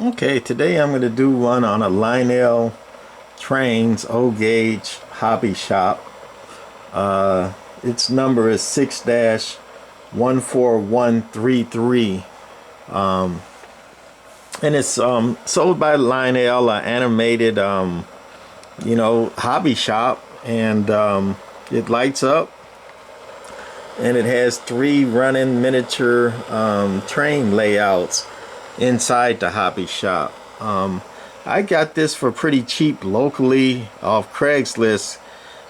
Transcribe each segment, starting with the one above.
Okay, today I'm going to do one on a Lionel Trains O-Gauge Hobby Shop. Its number is 6-14133. And it's sold by Lionel, animated, hobby shop. And it lights up. And it has 3 running miniature train layouts inside the hobby shop. I got this for pretty cheap locally off Craigslist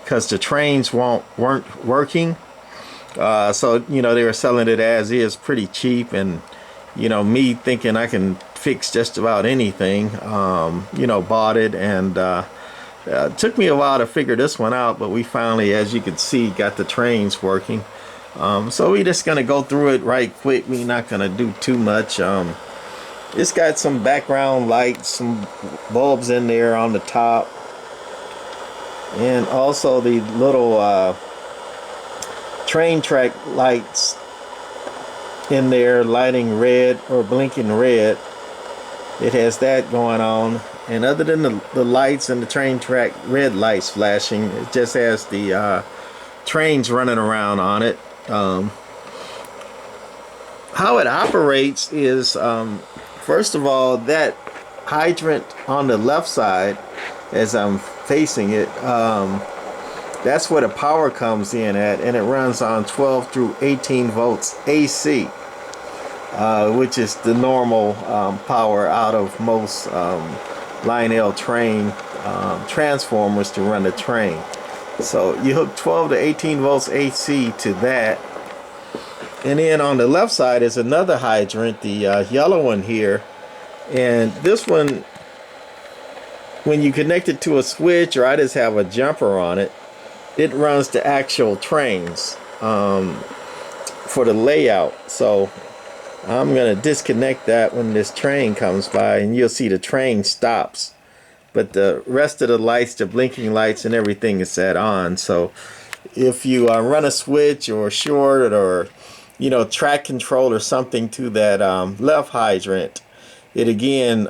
because the trains weren't working. So they were selling it as is pretty cheap, and me thinking I can fix just about anything, bought it, and it took me a while to figure this one out, but we finally, as you can see, got the trains working. So we're just gonna go through it right quick. We're not gonna do too much. It's got some background lights, some bulbs in there on the top, and also the little train track lights in there lighting red or blinking red. It has that going on, and other than the lights and the train track red lights flashing, it just has the trains running around on it. How it operates is, first of all, that hydrant on the left side, as I'm facing it, that's where the power comes in at, and it runs on 12 through 18 volts AC, which is the normal power out of most Lionel train transformers to run the train. So you hook 12 to 18 volts AC to that. And then on the left side is another hydrant, the yellow one here. And this one, when you connect it to a switch, or I just have a jumper on it, it runs the actual trains for the layout. So I'm going to disconnect that when this train comes by, and you'll see the train stops. But the rest of the lights, the blinking lights and everything is set on. So if you run a switch or short, or track control or something to that left hydrant, it again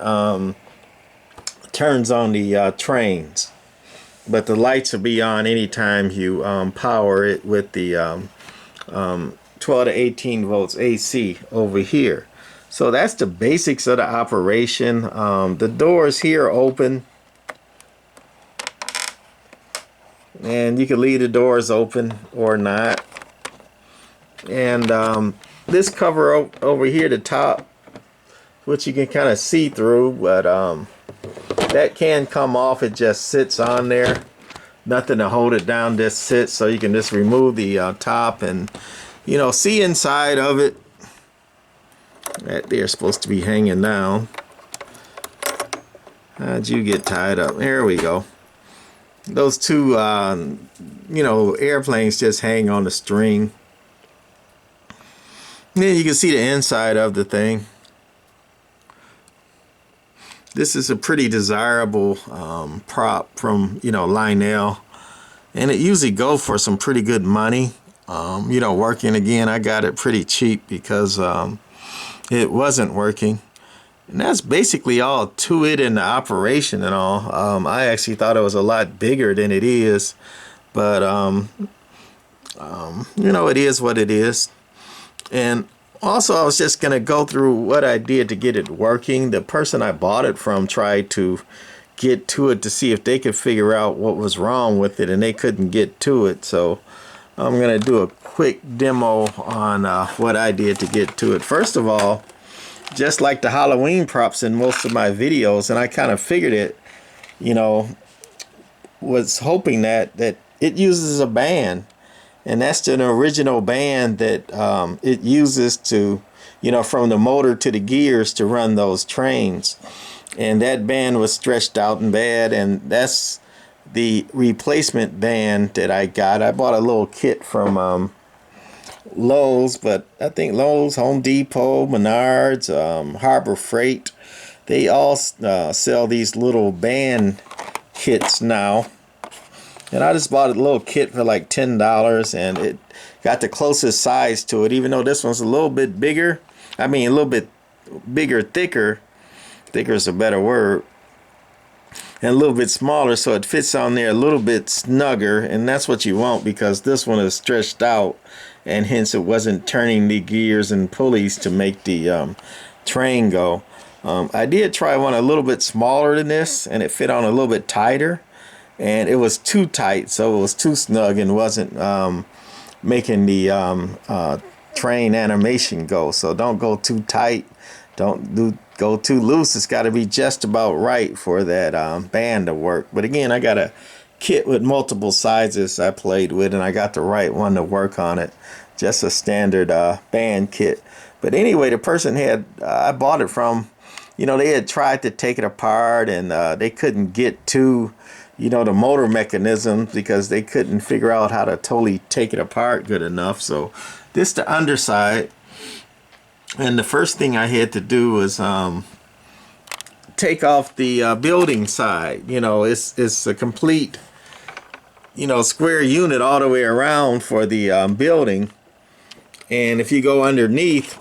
turns on the trains. But the lights will be on anytime you power it with the 12 to 18 volts AC over here. So that's the basics of the operation. The doors here are open, and you can leave the doors open or not. And this cover over here, the top, which you can kind of see through, but that can come off. It just sits on there, nothing to hold it down, just sits. So you can just remove the top and see inside of it. That they're supposed to be hanging down. How'd you get tied up? There we go. Those two airplanes just hang on the string. Then you can see the inside of the thing. This is a pretty desirable prop from Lionel, and it usually goes for some pretty good money. Working again, I got it pretty cheap because it wasn't working. And that's basically all to it in the operation and all. I actually thought it was a lot bigger than it is, but it is what it is. And also, I was just going to go through what I did to get it working. The person I bought it from tried to get to it to see if they could figure out what was wrong with it, and they couldn't get to it. So I'm going to do a quick demo on what I did to get to it. First of all, just like the Halloween props in most of my videos, and I kind of figured it, was hoping that it uses a band. And that's an original band that it uses to, from the motor to the gears to run those trains. And that band was stretched out and bad, and that's the replacement band that I got. I bought a little kit from Lowe's, but I think Lowe's, Home Depot, Menards, Harbor Freight, they all sell these little band kits now. And I just bought a little kit for like $10, and it got the closest size to it, even though this one's a little bit bigger. I mean, a little bit bigger, thicker. thicker is a better word, and a little bit smaller, so it fits on there a little bit snugger, and that's what you want, because this one is stretched out, and hence it wasn't turning the gears and pulleys to make the train go. I did try one a little bit smaller than this, and it fit on a little bit tighter, and it was too tight, so it was too snug and wasn't making the train animation go. So don't go too tight, don't go too loose. It's got to be just about right for that band to work. But again, I got a kit with multiple sizes I played with, and I got the right one to work on it. Just a standard band kit. But anyway, the person I bought it from, they had tried to take it apart, and they couldn't get to the motor mechanism, because they couldn't figure out how to totally take it apart good enough. So this is the underside, and the first thing I had to do was take off the building side. It's a complete square unit all the way around for the building, and if you go underneath,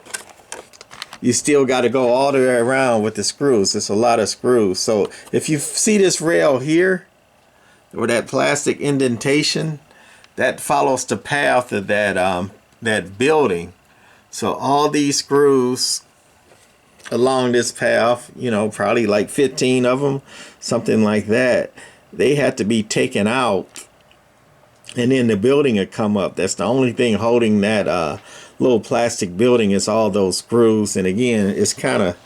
you still got to go all the way around with the screws. It's a lot of screws. So if you see this rail here, or that plastic indentation, that follows the path of that building. So all these screws along this path, probably like 15 of them, something like that, they had to be taken out, and then the building would come up. That's the only thing holding that little plastic building, is all those screws. And again, it's kind of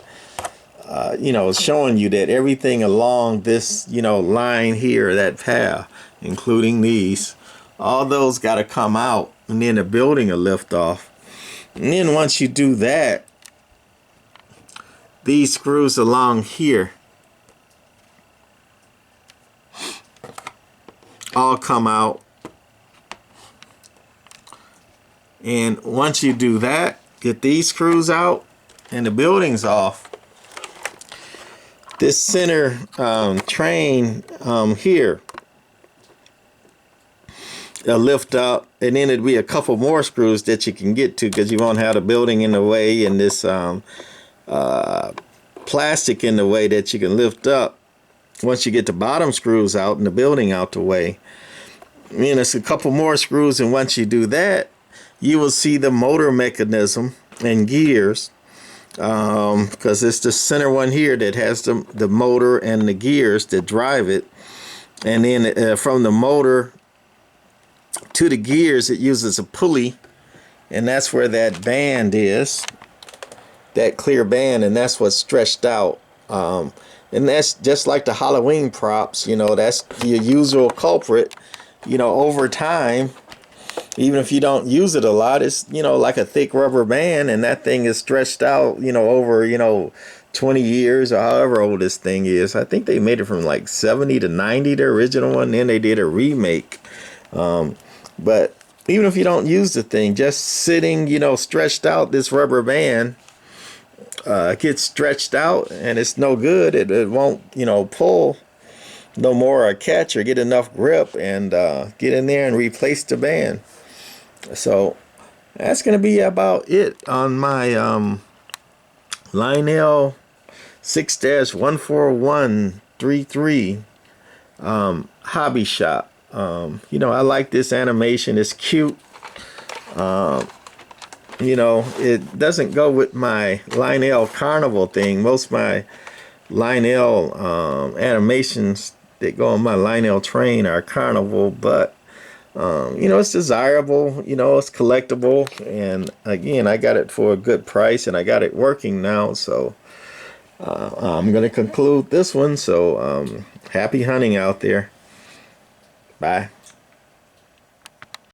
showing you that everything along this, line here, that path, including these, all those got to come out, and then the building will lift off. And then once you do that, these screws along here all come out. And once you do that, get these screws out, and the building's off. This center train here, it'll lift up, and then it'd be a couple more screws that you can get to, because you won't have the building in the way, and this plastic in the way that you can lift up once you get the bottom screws out and the building out the way. And it's a couple more screws, and once you do that, you will see the motor mechanism and gears, because it's the center one here that has the motor and the gears that drive it. And then from the motor to the gears, it uses a pulley, and that's where that band is, that clear band, and that's what's stretched out. And that's just like the Halloween props, that's the usual culprit. Over time, even if you don't use it a lot, it's like a thick rubber band, and that thing is stretched out over 20 years or however old this thing is. I think they made it from like 70 to 90, the original one, then they did a remake. But even if you don't use the thing, just sitting stretched out, this rubber band gets stretched out, and it's no good. It won't pull no more or catch or get enough grip and get in there and replace the band. So that's going to be about it on my Lionel 6-14133 Hobby Shop. I like this animation. It's cute. It doesn't go with my Lionel Carnival thing. Most of my Lionel animations that go on my Lionel train are Carnival, but it's desirable, it's collectible, and again, I got it for a good price, and I got it working now. So I'm going to conclude this one. So happy hunting out there. Bye.